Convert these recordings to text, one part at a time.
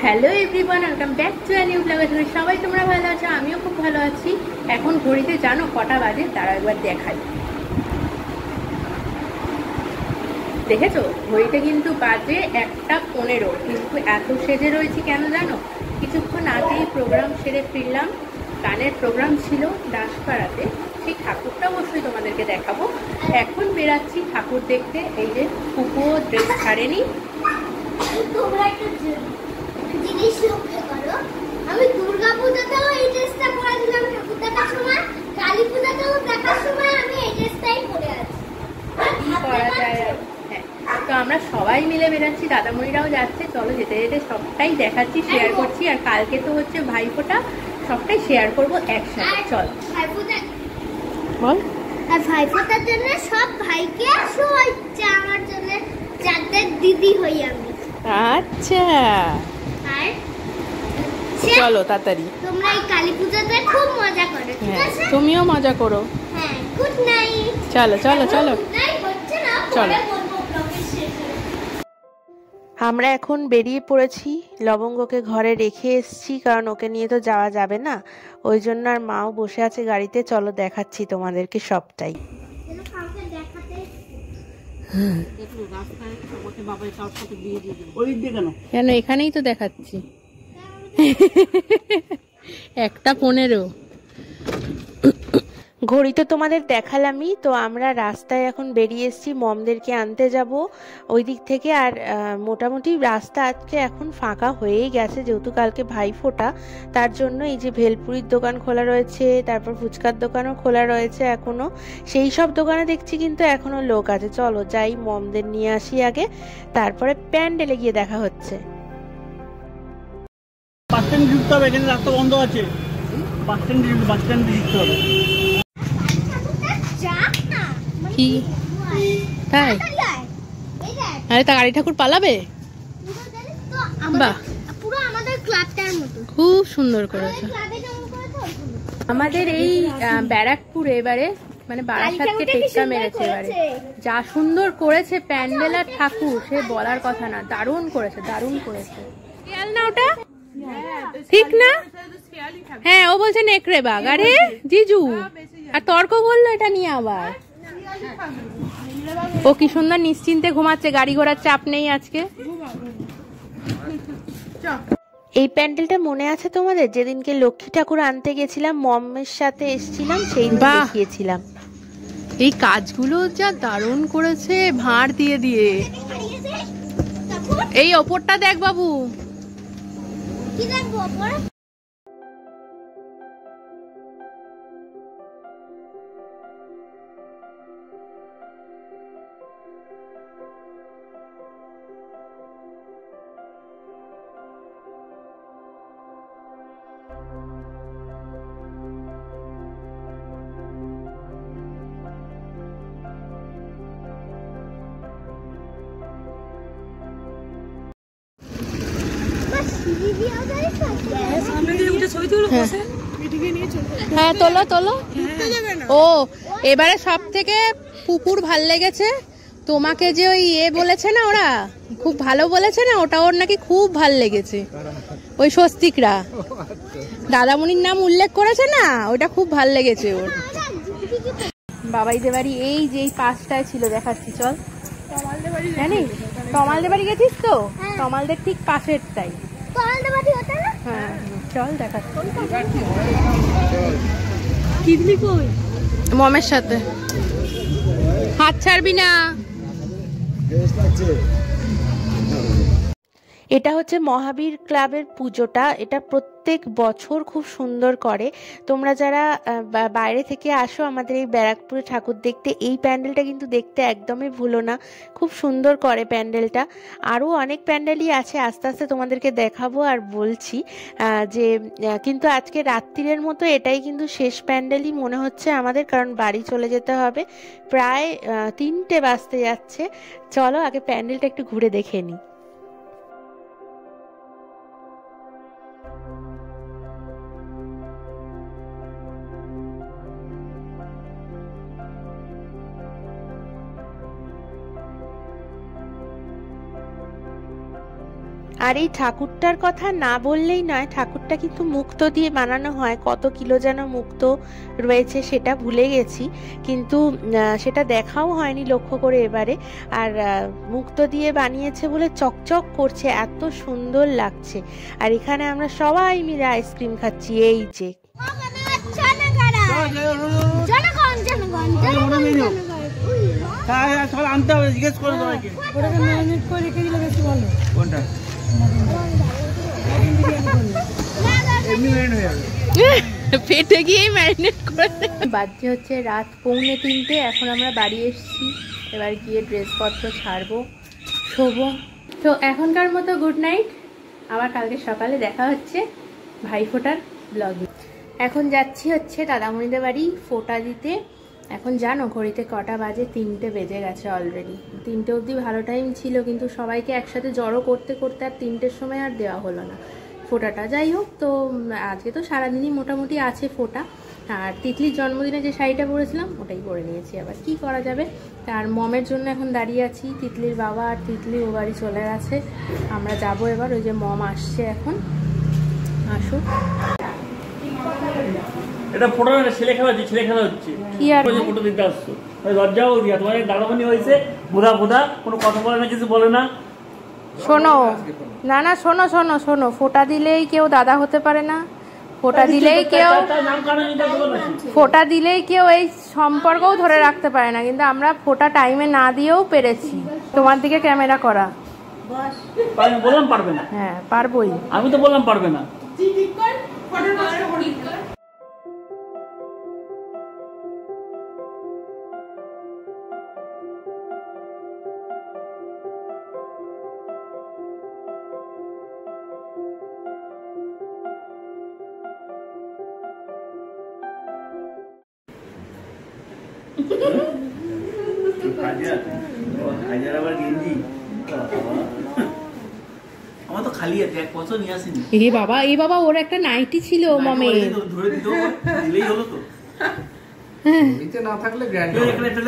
Hello everyone, welcome back to a new blog. সবাই তোমরা ভালো আছো, আমিও খুব ভালো আছি। এখন ঘড়িতে জানো কটা বাজে? তারা একবার দেখাই। দেখেছো ঘড়িতে কিন্তু বাজে 1:15। কিন্তু এত সেজে রয়েছি কেন জানো? কিছুক্ষণ আগেই প্রোগ্রাম সেরে ফিরলাম। গানের প্রোগ্রাম ছিল দাসপাড়াতে, সেই ঠাকুরটা অবশ্যই তোমাদেরকে দেখাবো। এখন বেরাচ্ছি ঠাকুর দেখতে। এই যে কুকুও ড্রেস ছাড়েনি। তোমরা একটু জিনিস লক্ষ্য করো, আমি দুর্গা পূজাতেও এই ড্রেসটা পরেছিলাম ঠাকুর দেখার সময়, কালী পূজাতেও দেখার সময় আমি এই ড্রেসটাই পরে আছি। করা যায়। হ্যাঁ, তো আমরা সবাই মিলে বেরাচ্ছি, দাদামণিরাও যাচ্ছে। চলো যেতে যেতে সবটাই দেখাচ্ছি, শেয়ার করছি। আর কালকে তো হচ্ছে ভাইফোঁটা, সবটাই শেয়ার করবো একসাথে। চল বল। আর ভাইফোঁটার জন্য সব ভাইকে শুভেচ্ছা, আমার জন্য যাদের দিদি হই আমি। আচ্ছা আর চলো তাড়াতাড়ি। তোমরা এই কালী পূজাতে খুব মজা করো, ঠিক আছে? তুমিও মজা করো। হ্যাঁ, গুড নাইট। চলো চলো চলো চলো। আমরা এখন বেরিয়ে পড়েছি। লবঙ্গকে ঘরে রেখে এসেছি, কারণ ওকে নিয়ে তো যাওয়া যাবে না। ওই জন্য আর মাও বসে আছে গাড়িতে। চলো দেখাচ্ছি তোমাদেরকে সবটাই। কেন এখানেই তো দেখাচ্ছি। 1:15 ঘড়িতে তোমাদের দেখালামই তো। আমরা রাস্তায় এখন বেরিয়ে এসেছি, মমদেরকে আনতে যাব ওই দিক থেকে। আর মোটামুটি রাস্তা আজকে এখন ফাঁকা হয়েই গেছে, যেহেতু কালকে ভাইফোঁটা। তার জন্য এই যে ভেলপুরির দোকান খোলা রয়েছে, তারপর ফুচকার দোকানও খোলা রয়েছে এখনো। সেই সব দোকানে দেখছি কিন্তু এখনো লোক আছে। চলো যাই, মমদের নিয়ে আসি আগে, তারপরে প্যান্ডেলে গিয়ে দেখা হচ্ছে। বাস স্ট্যান্ড ঢুকতে হবে, এখানে রাস্তা বন্ধ আছে। বাস স্ট্যান্ড ঢুকতে হবে। কি তাই? আরে তা গাড়ি ঠাকুর পালাবে? বাহ, পুরো আমাদের ক্লাবটার মতো খুব সুন্দর করেছে। আমাদের এই ব্যারাকপুরে এবারে মানে বারাসাতকে টেক্কা মেরেছে এবারে। যা সুন্দর করেছে প্যান্ডেল আর ঠাকুর, সে বলার কথা না। দারুণ করেছে, দারুণ করেছে। খেয়াল না ওটা ঠিক না? হ্যাঁ, ও বলছে নেকড়ে বাঘ। আরে জিজু আর তর্ক করলো এটা নিয়ে আবার। ও কি সুন্দর নিশ্চিন্তে ঘুমাচ্ছে, গাড়ি ঘোড়ার চাপ নেই আজকে। এই প্যান্ডেলটা মনে আছে তোমাদের? যেদিনকে লক্ষ্মী ঠাকুর আনতে গেছিলাম, মমের সাথে এসেছিলাম, সেই দিন দেখিয়েছিলাম। এই কাজগুলো যা দারুণ করেছে, ভাঁড় দিয়ে দিয়ে। এই ওপরটা দেখ বাবু। কি দেখবো ওপর? হ্যাঁ তোলো তোলো। ও এবারে সব থেকে পুকুর ভাল লেগেছে তোমাকে, যে ওই বলেছে না, ওরা খুব ভালো বলেছে না, ওটা ওর নাকি খুব ভাল লেগেছে। ওই স্বস্তিকরা দাদামণির নাম উল্লেখ করেছে না, ওটা খুব ভাল লেগেছে ওর। বাবাইদের বাড়ি এই যে এই পাশটায় ছিল, দেখাচ্ছি চল। জানিস তমালদের বাড়ি গেছিস তো? তমালদের ঠিক পাশেরটাই। হ্যাঁ চল দেখাচ্ছি। মমের সাথে হাত ছাড়বি না। এটা হচ্ছে মহাবীর ক্লাবের পুজোটা। এটা প্রত্যেক বছর খুব সুন্দর করে। তোমরা যারা বাইরে থেকে আসো আমাদের এই ব্যারাকপুরে ঠাকুর দেখতে, এই প্যান্ডেলটা কিন্তু দেখতে একদমই ভুলো না। খুব সুন্দর করে প্যান্ডেলটা। আরও অনেক প্যান্ডেলই আছে, আস্তে আস্তে তোমাদেরকে দেখাবো আর বলছি। যে কিন্তু আজকে রাত্রিরের মতো এটাই কিন্তু শেষ প্যান্ডেলই মনে হচ্ছে আমাদের, কারণ বাড়ি চলে যেতে হবে। প্রায় 3টে বাজতে যাচ্ছে। চলো আগে প্যান্ডেলটা একটু ঘুরে দেখে নিই। আর এই ঠাকুরটার কথা না বললেই নয়, ঠাকুরটা কিন্তু মুক্তো দিয়ে বানানো হয়। কত কিলো যেন মুক্তো রয়েছে সেটা ভুলে গেছি, কিন্তু সেটা দেখাও হয়নি লক্ষ্য করে এবারে। আর মুক্তো দিয়ে বানিয়েছে বলে চকচক করছে, এত সুন্দর লাগছে। আর এখানে আমরা সবাই মিলে আইসক্রিম খাচ্ছি। এই যে আনতে হবে, জিজ্ঞেস করে সবাইকে কোনটা পেটে গিয়ে ম্যারিনেট করে। বাজে হচ্ছে রাত 2:45, এখন আমরা বাড়ি এসেছি। এবার গিয়ে ড্রেসপত্র ছাড়বো, শোবো। তো এখনকার মতো গুড নাইট, আবার কালকে সকালে দেখা হচ্ছে ভাইফোঁটার ব্লগে। এখন যাচ্ছি হচ্ছে দাদামণিদের বাড়ি ফোঁটা দিতে। এখন জানো ঘড়িতে কটা বাজে? 3টে বেজে গেছে অলরেডি। 3টে অবধি ভালো টাইম ছিল, কিন্তু সবাইকে একসাথে জড়ো করতে করতে আর 3টের সময় আর দেওয়া হলো না ফোঁটাটা। যাই হোক, তো আজকে তো সারাদিনই মোটামুটি আছে ফোঁটা। আর তিতলির জন্মদিনে যে শাড়িটা পরেছিলাম ওটাই পরে নিয়েছি, আবার কি করা যাবে। আর মমের জন্য এখন দাঁড়িয়ে আছি। তিতলির বাবা আর তিতলি ও বাড়ি চলে গেছে, আমরা যাব এবার। ওই যে মম আসছে এখন, আসুক। এটা ফটো না, ছেলে খেলা হচ্ছে, ছেলে খেলা হচ্ছে। কি আর ফটো দিতে আসছো, লজ্জাও দিয়া। তোমার দাদামণি হয়েছে বোধা বোধা, কোনো কথা বলে না, কিছু বলে না। শোনো না না, শোনো শোনো শোনো, ফোঁটা দিলেই কেউ দাদা হতে পারে না। ফোঁটা দিলেই কেউ এই সম্পর্কও ধরে রাখতে পারে না। কিন্তু আমরা ফোঁটা টাইমে না দিয়েও পেরেছি। তোমার দিকে ক্যামেরা করা, বললাম পারবে না। হ্যাঁ পারবোই, আমি তো বললাম পারবে না। আমার তো খালি আছে, এক বছর নিয়ে আসেনি। এই বাবা ওর একটা নাইটি ছিল মমে, ধরে দিত দিলেই হলো তো। নিচে না থাকলে গ্র্যান্ড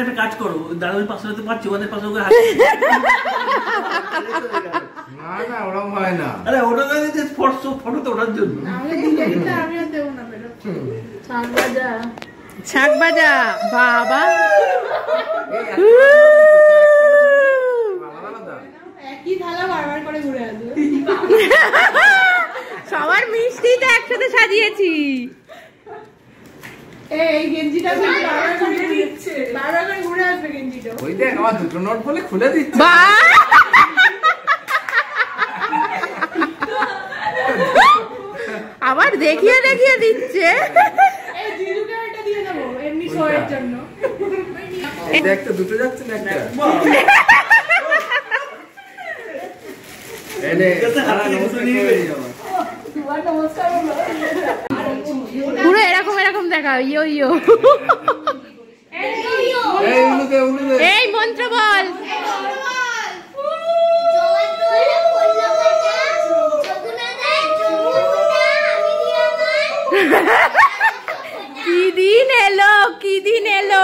একটা কাজ করো, দাদার পাশে হতে পারছি, ওদের পাশে ওকে না না ওরকম হয় না। আরে ওটা তো ফটো তো ওঠার জন্য। আমিও দেবো না ম্যাডাম। ছাক বাজা বাবা, সবার মিষ্টিটা একসাথে সাজিয়েছি। এই গেঞ্জিটা বারবার করে দিচ্ছে, বারবার করে ঘুরে আসবে গেঞ্জিটা। ওই দেখ আমার দুটো নোট বলে খুলে দিচ্ছে। আবার দেখিয়ে দেখিয়ে দিচ্ছে। এই জিজুকে এটা দিয়ে দেবো এমনি শোয়ের জন্য। দেখ তো দুটো যাচ্ছে না একটা। এনে নমস্কার পুরো এরকম এরকম দেখা, ইয়ো ইয়ো। এই মন্ত্র বল। কি দিন এলো, কি দিন এলো।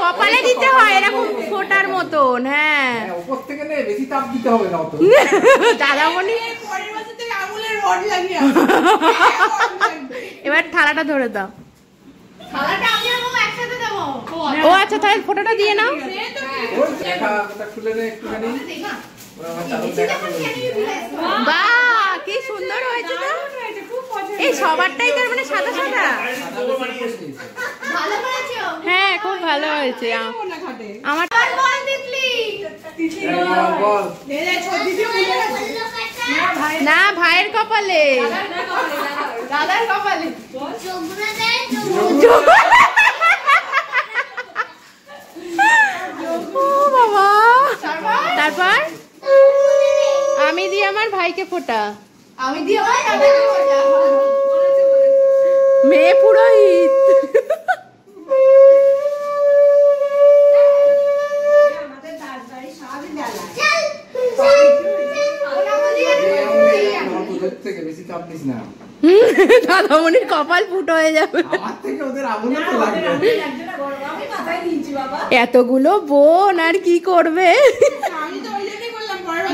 কপালে দিতে হয় এরকম ফোটার মতন। হ্যাঁ উপর থেকে নে, বেশি তাপ দিতে হবে না অত। দাদামণি এবার থালাটা ধরে দাও। ও আচ্ছা, তাহলে ফটোটা দিয়ে নাও। বাহ কি সুন্দর হয়েছে তো। এই সবারটাই তার মানে সাদা সাদা। হ্যাঁ খুব ভালো হয়েছে। আমার না ভাইয়ের কপালে, দাদার কপালে। বাবা তারপর আমি দিই আমার ভাইকে ফোঁটা। আমি দিয়ে ভাই দাদাকে ফোঁটা। মেয়ে পুরোহিত। থেকে, বেশি চাপ নিস না। দাদামণির কপাল ফুটো হয়ে যাবে। আমার থেকে ওদের আগুনে তো লাগবে। এতগুলো বোন আর কি করবে? আমি তো ওই জন্যই বললাম পরের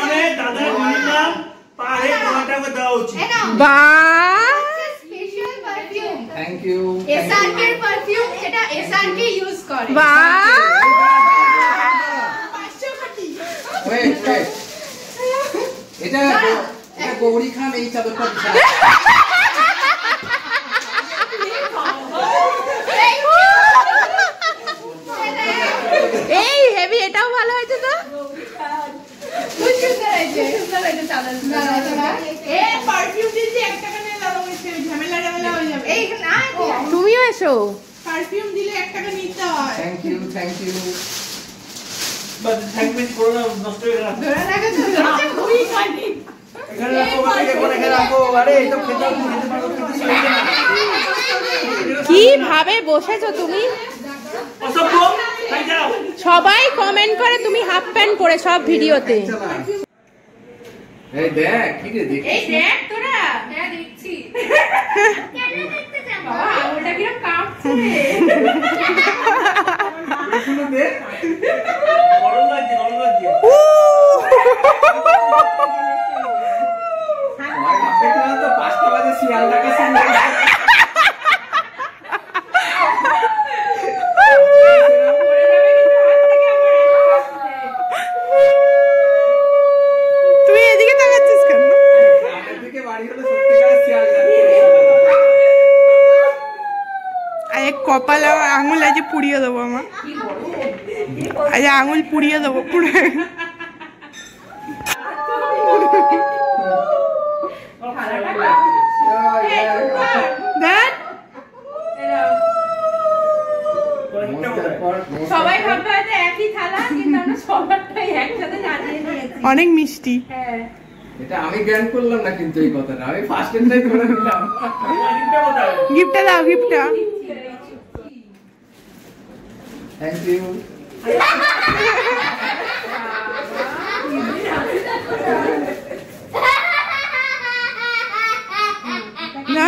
মনে দাদার মিনিমাম পারে 2 টাকা দেওয়া উচিত। বাহ, special perfume thank you. SRK এর পারফিউম, এটা SRK ইউজ করে। বাহ, এটা গৌরী খান এই চাদরটা বিশাল। এই হেভি, এটাও ভালো হয়েছে তো। খুব সুন্দর হয়েছে, সুন্দর হয়েছে চাদরটা। এই পারফিউম দিয়েছি 1 টাকা নিয়ে দাও, হচ্ছে ঝামেলা হয়ে যাবে। এই না, তুমিও এসো। পারফিউম দিলে 1 টাকা নিতে হয়। Thank you, thank you. But thanks করে না, নষ্ট হয়ে গেল। ধরে রাখো তো, আচ্ছা খুবই খানি। এখানে রাখো, এখানে রাখো। আরে এই তো খেতে পারো, কিছু হইছে না। কি ভাবে বসেছো তুমি? অসভ্য, তাই যাও। সবাই কমেন্ট করে তুমি হাফ প্যান্ট পরে সব ভিডিওতে। এই দেখ কি রে, দেখ এই দেখ তোরা, হ্যাঁ দেখছি। কেন দেখতে যাবো? বাবা আঙুলটা কিরকম কাঁপছে। শুনে দে। গরম লাগছে, গরম লাগছে। তোমার কাছে না তো 5টা বাজে শিয়ালদা কাছে তুই এদিকে তাকাচ্ছিস কেন? গ্রামের দিকে বাড়ি হলে সত্যিকারের শিয়ালদা। আরে কপাল আর আঙুল আজ পুড়িয়ে দেবো আমার। আজ আঙুল পুড়িয়ে দেবো পুরো। দেখ সবাই ভাববে হয়তো একই থালা, কিন্তু আমরা সবারটাই একসাথে জানিয়ে নিয়েছি। অনেক মিষ্টি। হ্যাঁ, এটা আমি জ্ঞান করলাম না কিন্তু এই কথাটা, আমি ফার্স্ট টাইম করে নিলাম। গিফটটা দাও, গিফটটা। Thank you. না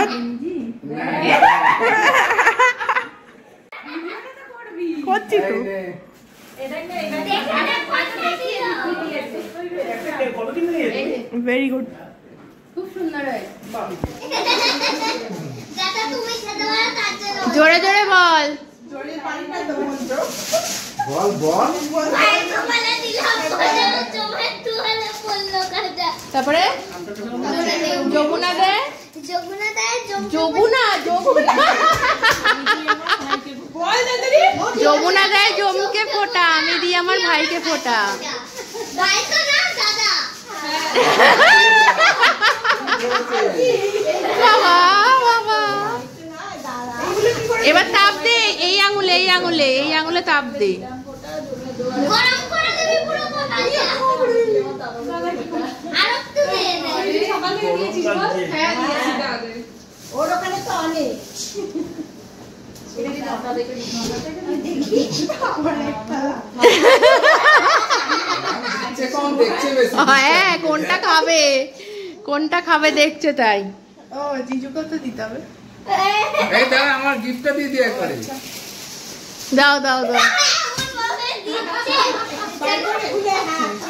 করছি তো। Very good. খুব সুন্দর হয়েছে। দাদা তুমি খেতে পারো তার জন্য জোরে জোরে বল। বল বল। ভাই তোমালে দিলাম বলে জমে তুলে পড়লো কাটা। তারপরে যমুনা দে, যমুনা দেয় যমুনা যমুনা দেয় জমকে ফোঁটা, আমি দিই আমার ভাইকে ফোঁটা। ভাই তো না দাদা। বাবা বাবা, এবার তাপ দে, এই আঙুলে এই আঙুলে এই আঙুলে তাপ দে। গরম করে দিবি পুরো কথা দিয়া। আর একটু দে দে। হ্যাঁ দিয়েছি দাদা। ওর ওখানে তো অনেক। কম দেখছে বেশি। হ্যাঁ, কোনটা খাবে দেখছে তাই। ও জিজুকে তো দিতে হবে। এই দাঁড়া, আমার গিফটটা দিয়ে দিয়ে একবারে। দাও দাও দাও। আমার বাবা দিচ্ছে।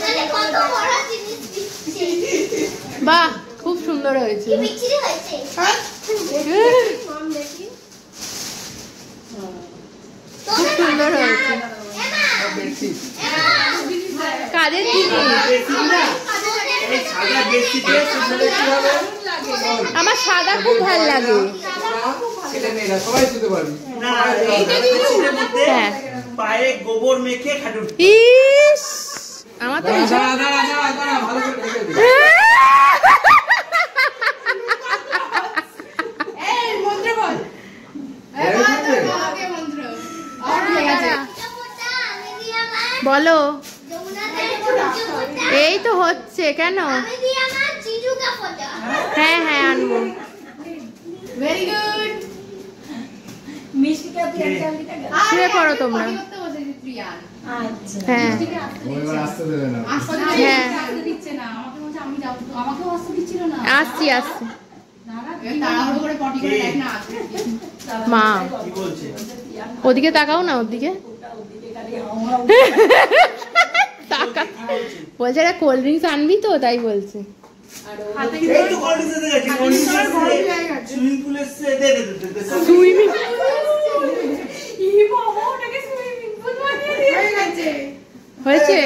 মানে কত বড় জিনিস দিচ্ছে। বাহ, খুব সুন্দর হয়েছে। কি বিচ্ছিরি হয়েছে। কম দেখি। খুব সুন্দর হয়েছে। এমা বেশি। কাদের জিনিস? এই সাদা বেডশিটে শুধু কি হবে? আমার সাদা খুব ভালো লাগে। ছেলে মেয়েরা সবাই শুতে পারবি। না, এই বেডশিটের মধ্যে হ্যাঁ। পায়ে গোবর মেখে খাটুন। ইস, আমার তো ভীষণ- দাঁড়া দাঁড়া দাঁড়া দাঁড়া, ভালো করে দেখে দে। এই মন্ত্র বল। আগে মন্ত্র। ফোঁটা আমি দিই আমার বলো। যমুনা দেয় জিজু ফোঁটা। এই তো হচ্ছে কেন? আমি দিই আমার জিজুকে ফোঁটা। হ্যাঁ হ্যাঁ, আনবো। Very good. মিষ্টিটা দিয়ে চালিয়ে শুয়ে পড়ো তোমরা। করতে বসে গেছি। প্রিয়ান। হ্যাঁ ওইবার আসতে দেবে না। হ্যাঁ আসতে দিচ্ছে না, আমাকে বলছে আমি যাবো, আমাকেও আসতে দিচ্ছিল না। আসছি আসছি তাড়াহুড়ো করে পটি করে দেখ না আসছে। মা কি বলছে? ওদিকে তাকাও না, ওদিকে তাকা বলছে একটা কোল্ড ড্রিঙ্কস আনবি তো, তাই বলছে। এই তো কলেজ এসে গেছি, কলেজ সুইমিং পুল এসে দে সুইমিং ই বাবা, ওটাকে সুইমিং পুল বানিয়ে দিয়েছে। হয়েছে।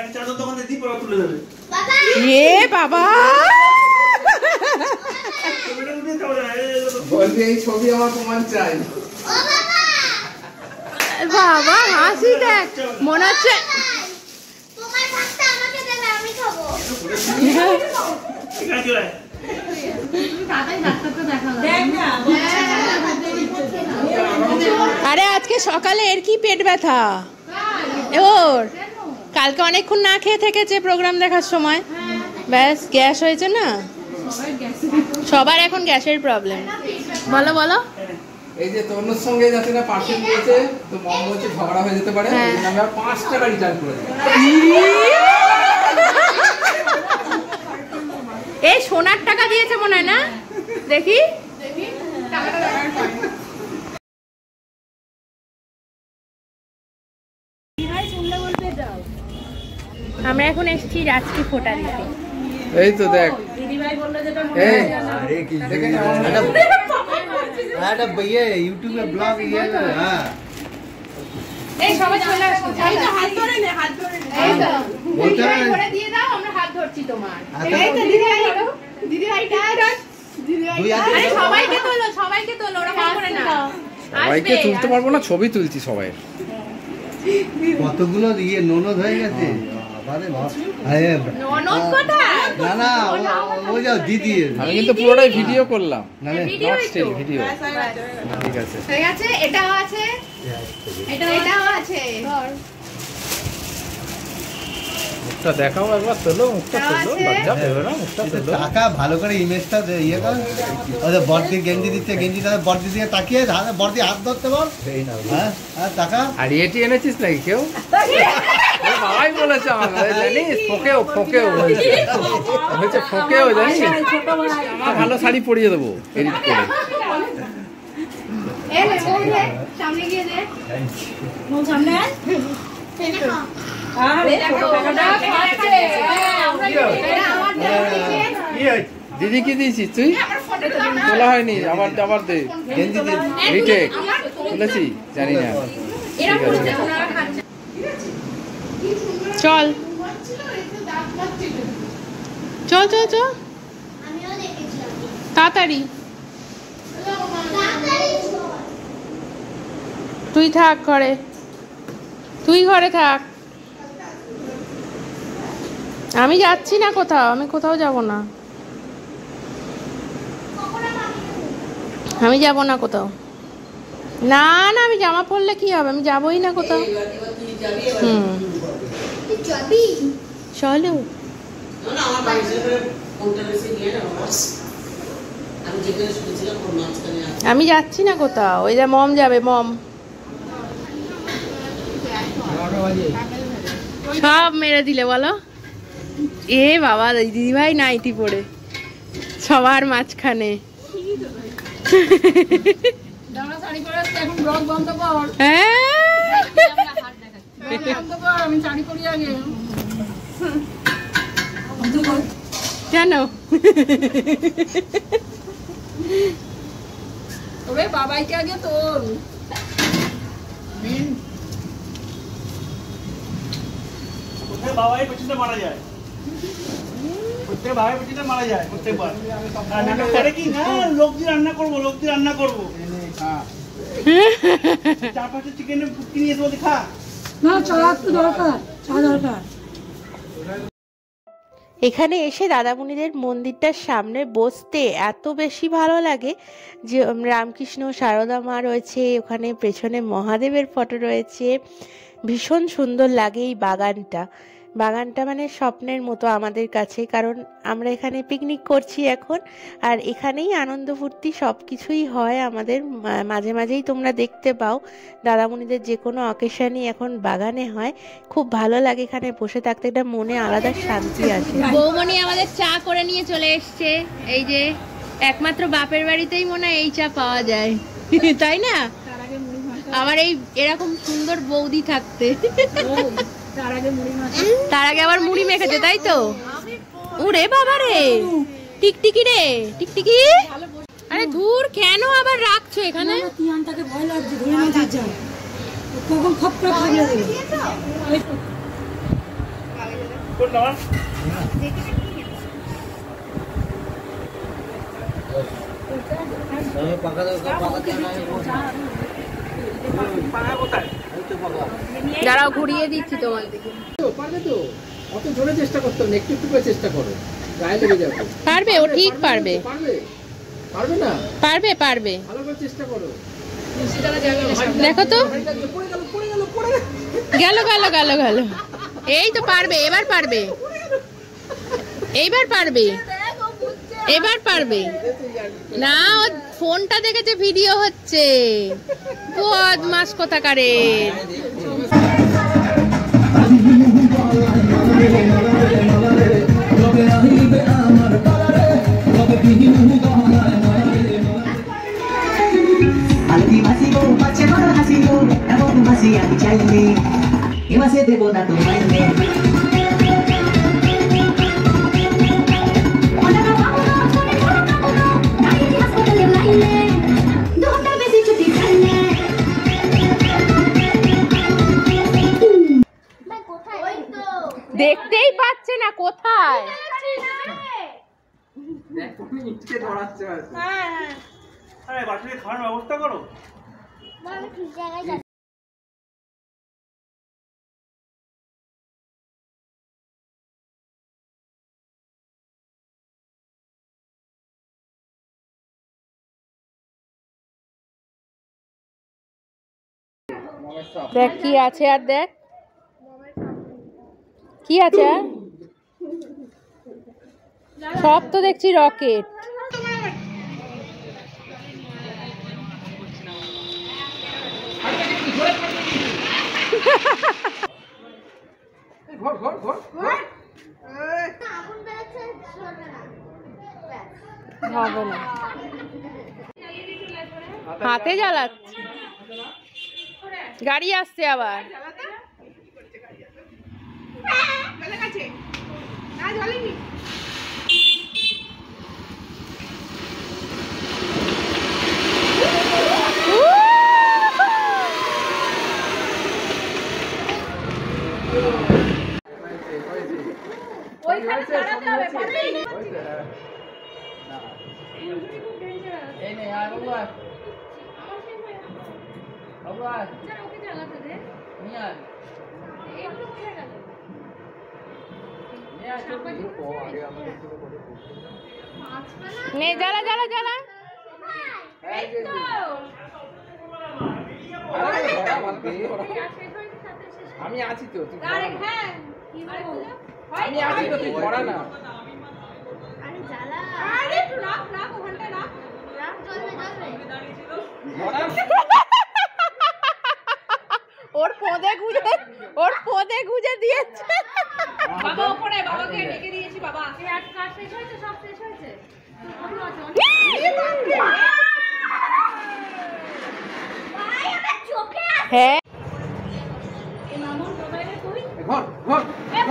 একটা চাদর দোকানে দি পড়া তুলে দেবে। বাবা এ বাবা ছবিটা উঠে যাও না। বলছি এই ছবি আমার প্রমাণ চাই। ও বাবা বাবা হাসি দেখ, মনে হচ্ছে তোমার ভাতটা আমাকে দেবে, আমি খাবো। ঠিক আছে ভাই। তাড়াতাড়ি ডাক্তারকে দেখালাম। আরে আজকে সকালে এর কি পেট ব্যথা ওর, কালকে অনেকক্ষণ না খেয়ে থেকেছে প্রোগ্রাম দেখার সময়, ব্যাস গ্যাস হয়েছে না, সবার এখন গ্যাসের প্রবলেম। বলো বলো। এই যে তনুর সঙ্গে যাতে না পার্সেল দিয়েছে, তো মম বলছে ঝগড়া হয়ে যেতে পারে, হ্যাঁ। ওই জন্য আমি আর 5 টাকা রিটার্ন করে দিই। এই সোনার টাকা দিয়েছে মনে হয় না, দেখি আমরা এখন এসেছি রাজকি ফোটা দিতে। এই তো দেখ, এই देखा भैया यूट्यूब में ब्लॉग ये हाँ এই সবাই চলে আসো। এই তো হাত ধরে নে, হাত ধরে নে। এই তো बोलते দিদিভাই हैं করে দিয়ে দাও, আমরা হাত ধরছি তোমার। आता এই তো দিদিভাই করো, দিদিভাই টাচ, দিদিভাই দুই হাত টাচ। আরে সবাইকে তোলো, সবাইকে তোলো, ওরকম করে না। সবাইকে আসবে, তুলতে পারবো না, ছবি তুলছি সবাই। কতগুলো ইয়ে ননদ হয়ে গেছে বাবারে বাপ আরে ননদ কোথায়? না না ও যাও দিদি আমি কিন্তু পুরোটাই ভিডিও করলাম, না ভিডিও নট একটু। Still video. ঠিক আছে, হয়ে গেছে, এটাও আছে, এটাও আছে। মুখটা দেখাও একবার, তোলো মুখটা, তোলো লজ্জা পেবে না, মুখটা তোলো। টাকা ভালো করে ইমেজটা ইয়ে কর ওদের বর্দি গেঞ্জি দিচ্ছে, গেঞ্জি তাদের বর্দি দিয়ে তাকিয়ে বর্দি হাত ধরতে বল, হ্যাঁ আর টাকা আর এটি এনেছিস নাকি কেউ? ওর বাবাই বলেছে আমাকে, জানিস ফোকেও বলছে, ফোকেও জানিস, আমার ভালো শাড়ি পরিয়ে দেবো এডিট করে। এই লে, ওই লে, সামনে গিয়ে দে। সামনে আয়। আরে দেখো, ওটা খাচ্ছে। এটা আমার দেওয়া। দিদি কি দিয়েছিস তুই? তোলা হয়নি, আবার দে। গেঞ্জি দিয়ে রিটেক তুলেছি জানি না। ঠিক আছে, চল চল চল চল আমিও দেখেছিলাম। তাড়াতাড়ি, তাড়াতাড়ি চল। তুই থাক ঘরে, তুই ঘরে থাক, আমি যাচ্ছি না কোথাও, আমি কোথাও যাব না, আমি যাব না কোথাও। না না আমি জামা পরলে কি হবে, আমি যাবই না কোথাও। হুম তুই যাবি? চলো। আমি যাচ্ছি না কোথাও, ওই যে মম যাবে, মম সব মেরে দিলে বলো। এ বাবা দিদিভাই নাইটি পরে সবার মাঝখানে। দাঁড়া, শাড়ি পরে আসছে, এখন ব্লগ বন্ধ কর। হ্যাঁ বন্ধ কর, আমি শাড়ি পরি আগে। কেন? তবে বাবাইকে আগে তোল। প্রত্যেক বাবাই পেছনে মারা যায়, প্রত্যেক বাবাই পেছনে মারা যায় প্রত্যেকবার। আর নাটক করে কি না, লোক দিয়ে রান্না করবো, হ্যাঁ। 4-5টা চিকেন কিনে এসে বলতে খা। এখানে এসে দাদামণিদের মন্দিরটার সামনে বসতে এত বেশি ভালো লাগে যে রামকৃষ্ণ সারদা মা রয়েছে ওখানে, পেছনে মহাদেবের ফটো রয়েছে, ভীষণ সুন্দর লাগে এই বাগানটা। বাগানটা মানে স্বপ্নের মতো আমাদের কাছে, কারণ আমরা এখানে পিকনিক করছি এখন, আর এখানেই আনন্দ ফুর্তি সব কিছুই হয় আমাদের। মাঝে মাঝেই তোমরা দেখতে পাও দাদামণিদের যে কোনো অকেশনই এখন বাগানে হয়। খুব ভালো লাগে এখানে বসে থাকতে, একটা মনে আলাদা শান্তি আসে। বৌমণি আমাদের চা করে নিয়ে চলে এসছে। এই যে একমাত্র বাপের বাড়িতেই মনে হয় এই চা পাওয়া যায়, তাই না? আমার এই এরকম সুন্দর বৌদি থাকতে। তার আগে আবার মুড়ি মেখেছে, তাই তো? ওরে বাবা রে, টিকটিকি রে, টিকটিকি। আরে ধুর, কেন আবার রাখছো এখানে? ভয় লাগছে, ধরে না যায় কখন খপ করে ভাগলে দেবে। দাঁড়াও, ঘুরিয়ে দিচ্ছি তোমার দিকে। পারবে তো, অত জোরে চেষ্টা করতে হবে না, একটু একটু করে চেষ্টা করো, গায়ে লেগে যাবে। পারবে, ও ঠিক পারবে। পারবে পারবে না? পারবে পারবে, ভালো করে চেষ্টা করো। দেখো তো, গেল গেল গেল গেল। এই তো পারবে, এবার পারবে, এইবার পারবে, এবার পারবে না। ও ফোনটা দেখেছে ভিডিও হচ্ছে, বদমাস কোথাকারে। দেখতেই পাচ্ছে না কোথায়। আরে বাসনে খাওয়ার ব্যবস্থা করো। দেখ কি আছে, আর দেখ কি আছে। সব তো দেখছি রকেট। হবে না, হাতে জ্বালাচ্ছে, গাড়ি আসছে আবার। নে জ্বালা জ্বালা জ্বালা। আমি আছি তো, আমি আছি তো, তুই পড়া না। ওর পোদে গুজে দিয়েছে। বাবা ওপরে, বাবাকে ডেকে দিয়েছি। বাবা কাজ শেষ হয়েছে, সব শেষ হয়েছে। হ্যাঁ ঘর ঘর ঘর।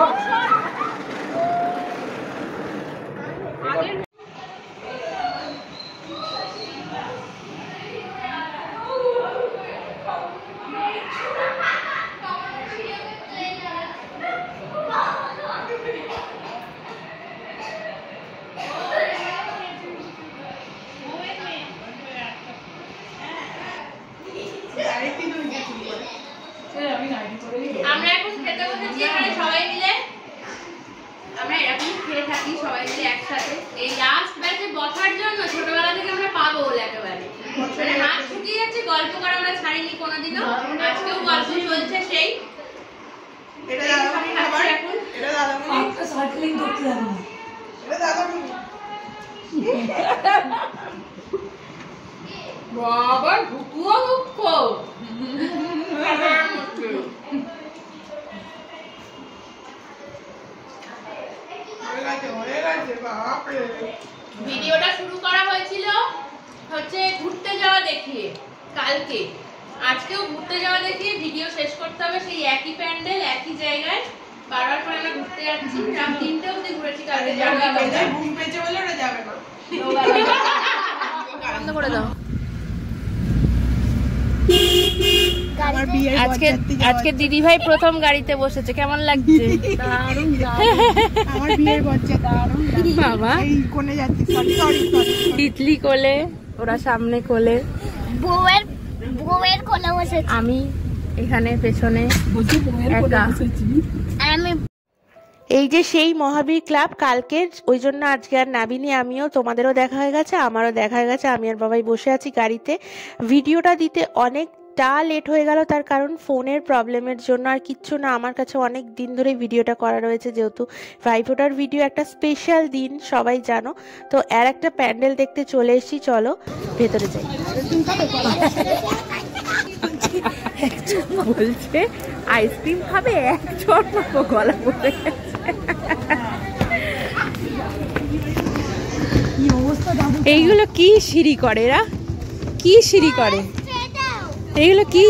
আমরা এখন খেতে বসেছি এখানে সবাই মিলে। আমরা এরকম খেয়ে থাকি সবাই মিলে একসাথে। এই লাস্ট ব্যাচে বসার জন্য ছোটবেলা থেকে আমরা পাবো বলে একেবারে মানে হাত শুকিয়ে যাচ্ছে। গল্প করা আমরা ছাড়িনি কোনোদিনও, আজকেও গল্প চলছে। সেই এটা এখন দার্জিলিং দেখতে যাবে না। বাবা ঢুকুয়া দুঃখ ভিডিওটা শুরু করা হয়েছিল হচ্ছে ঘুরতে যাওয়া দেখিয়ে কালকে, আজকেও ঘুরতে যাওয়া দেখিয়ে ভিডিও শেষ করতে হবে সেই একই প্যান্ডেল একই জায়গায়। বারবার করে আমরা ঘুরতে যাচ্ছি, রাত 3টে অবধি ঘুরেছি কালকে। ঘুম পেয়েছে বলে ওরা যাবে না। বন্ধ করে দাও। আজকে দিদি ভাই প্রথম গাড়িতে বসেছে, কেমন লাগছে? দারুণ আমার বিয়ের বর্ষে দারুণ বাবা এই কোণে যাচ্ছি সরি তিতলি কোলে, ওরা সামনে কোলে, বউয়ের কোলে বসেছি আমি এখানে পেছনে একা। আর আমি এই যে সেই মহাবীর ক্লাব কালকের, ওই জন্য আজকে আর নাবিনি আমিও, তোমাদেরও দেখা হয়ে গেছে আমারও দেখা হয়ে গেছে। আমি আর বাবাই বসে আছি গাড়িতে। ভিডিওটা দিতে অনেকটা লেট হয়ে গেল, তার কারণ ফোনের প্রবলেমের জন্য, আর কিচ্ছু না। আমার কাছে অনেক দিন ধরে ভিডিওটা করা রয়েছে, যেহেতু ভাইফোঁটার ভিডিও একটা স্পেশাল দিন সবাই জানো। তো আর একটা প্যান্ডেল দেখতে চলে এসেছি, চলো ভেতরে যাই। বলছে আইসক্রিম খাবে, একজন গলা পড়ে গেছে। এইগুলো কি সিঁড়ি করে এরা, কি সিঁড়ি করে এইগুলো কি?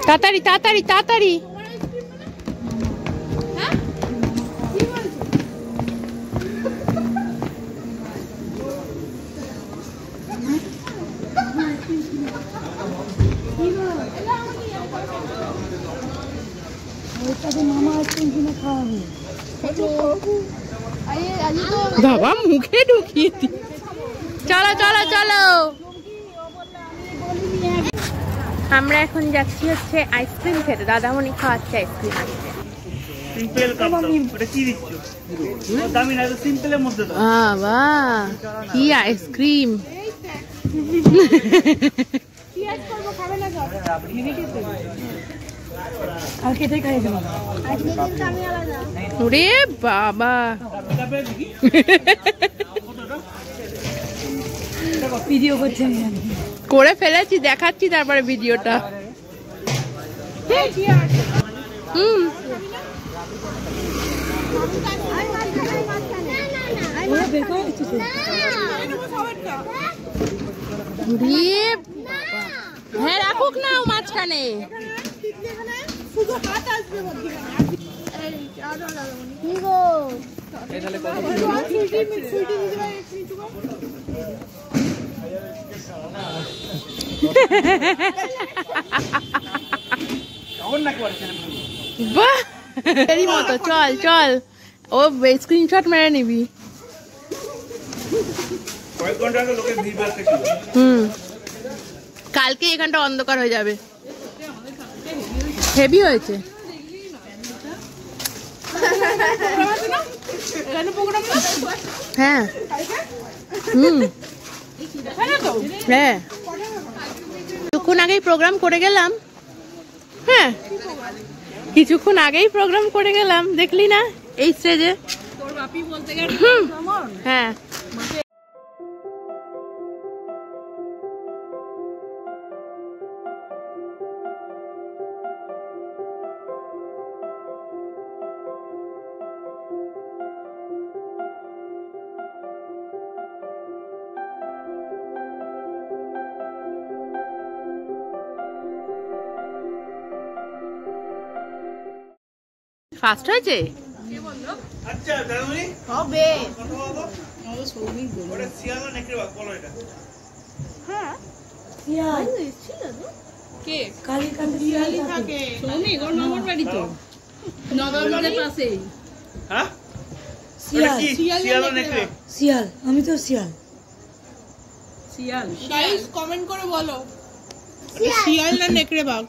তাড়াতাড়ি তাড়াতাড়ি তাড়াতাড়ি। বাবা মুখে ঢুকিয়ে দি। চলো চলো চলো, আমরা এখন যাচ্ছি হচ্ছে আইসক্রিম খেতে। দাদামণি খাওয়াচ্ছে আইসক্রিম। সিম্পল কাপ দাও, ওটা কি দিচ্ছ? দামি না, সিম্পলের মধ্যে দাও। বাবা কি আইসক্রিম! ওরে বাবা, ভিডিও করছে করে ফেলেছি, দেখাচ্ছি তারপরে ভিডিওটা। হুম হ্যাঁ রাখুক না মাঝখানে। বাহ এরই মতো, চল চল, ও স্ক্রিনশট মেরে নিবি। কালকে এখানটা অন্ধকার হয়ে যাবে, হেভি হয়েছে। হ্যাঁ হ্যাঁ কিছুক্ষণ আগেই প্রোগ্রাম করে গেলাম। হ্যাঁ কিছুক্ষণ আগেই প্রোগ্রাম করে গেলাম, দেখলি না এই স্টেজে? হ্যাঁ ফার্স্ট হয়েছে। আচ্ছা দাদুনি হবে ওটা শিয়াল না নেকড়ে বাঘ বলো এটা? হ্যাঁ শিয়াল কে কালীকান্তে শিয়ালি থাকে সৌমি ওর মামার বাড়ি তো নগরবাড়ির পাশেই হ্যাঁ শিয়াল শিয়াল না নেকড়ে? শিয়াল আমি তো শিয়াল শিয়াল গাইস কমেন্ট করে বলো শিয়াল না নেকড়ে বাঘ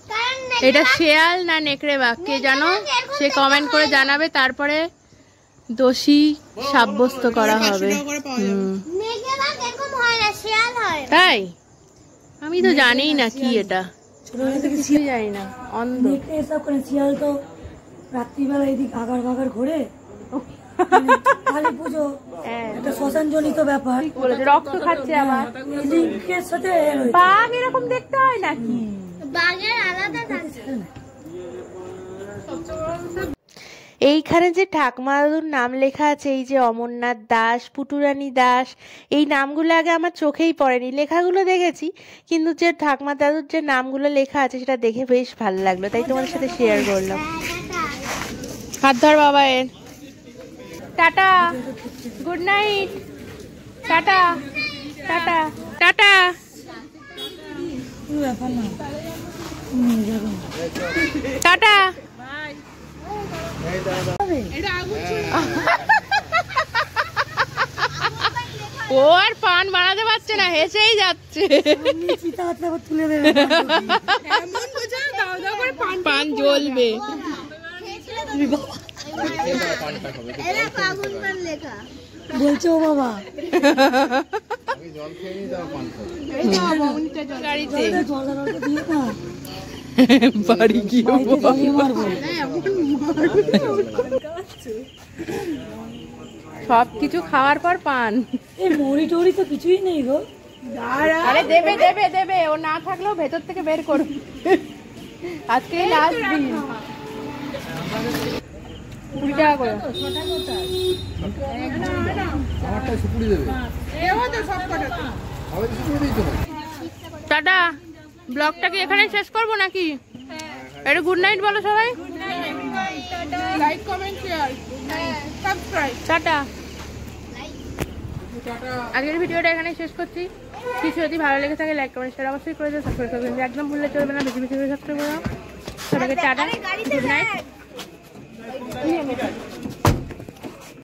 এটা শেয়াল না নেকড়ে বাঘ কে জানো সে কমেন্ট করে জানাবে, তারপরে দোষী সাব্যস্ত করা হবে। নেকড়ে বাঘ এরকম হয় না, শিয়াল হয়। তাই আমি তো জানি না কি এটা, ছোটবেলা থেকে কিছুই জানি না, অন্ধ। দেখতে এসব করে শিয়াল তো রাত্রিবেলা এদিক আগার বাগার ঘোরে কালী পুজো একটা শ্মশান জনিত ব্যাপার বলেছে রক্ত খাচ্ছে আবার। এদিকের সাথে এর হয়েছে। বাঘ এরকম দেখতে হয় নাকি? বাঘের আলাদা থাকে। এইখানে যে ঠাকুমা দাদুর নাম লেখা আছে, এই যে অমরনাথ দাস, পুটুরানী দাস, এই নামগুলো আগে আমার চোখেই পড়েনি, লেখাগুলো দেখেছি কিন্তু যে ঠাকুমা দাদুর যে নামগুলো লেখা আছে সেটা দেখে বেশ ভালো লাগলো, তাই তোমাদের সাথে শেয়ার করলাম। হাত ধর বাবা এর। Tata, good night, tata tata tata. কোনো ব্যাপার না যাবেন টাটা। ও আর পান বানাতে পারছে না, হেসেই যাচ্ছে। চিতা হাতে আবার তুলে দেবে পান জ্বলবে। বলছে ও বাবা গাড়িতে জলটা দিয়ে না বাড়ি গিয়ে বাড়িতে জ্বালিয়ে মারবো সবকিছু খাওয়ার পর পান। এই মুড়ি টুড়ি তো কিছুই নেই গো। আরে দেবে দেবে দেবে, ও না থাকলেও ভেতর থেকে বের করবে। আজকে লাস্ট দিন। 20 টাকা করে। আমারটা সুপুরি দেবে টাটা। ব্লগটাকে এখানে শেষ করবো নাকি? একটু গুড নাইট বলো সবাই। Like comment share subscribe tata. আজকের ভিডিওটা এখানে শেষ করছি। কিছু যদি ভালো লেগে থাকে লাইক কমেন্ট শেয়ার অবশ্যই করে দিও, সাবস্ক্রাইব করবেন একদম ভুললে চলবে না, বেশি বেশি করে সাবস্ক্রাইব করো। সবাইকে টাটা, গুড নাইট।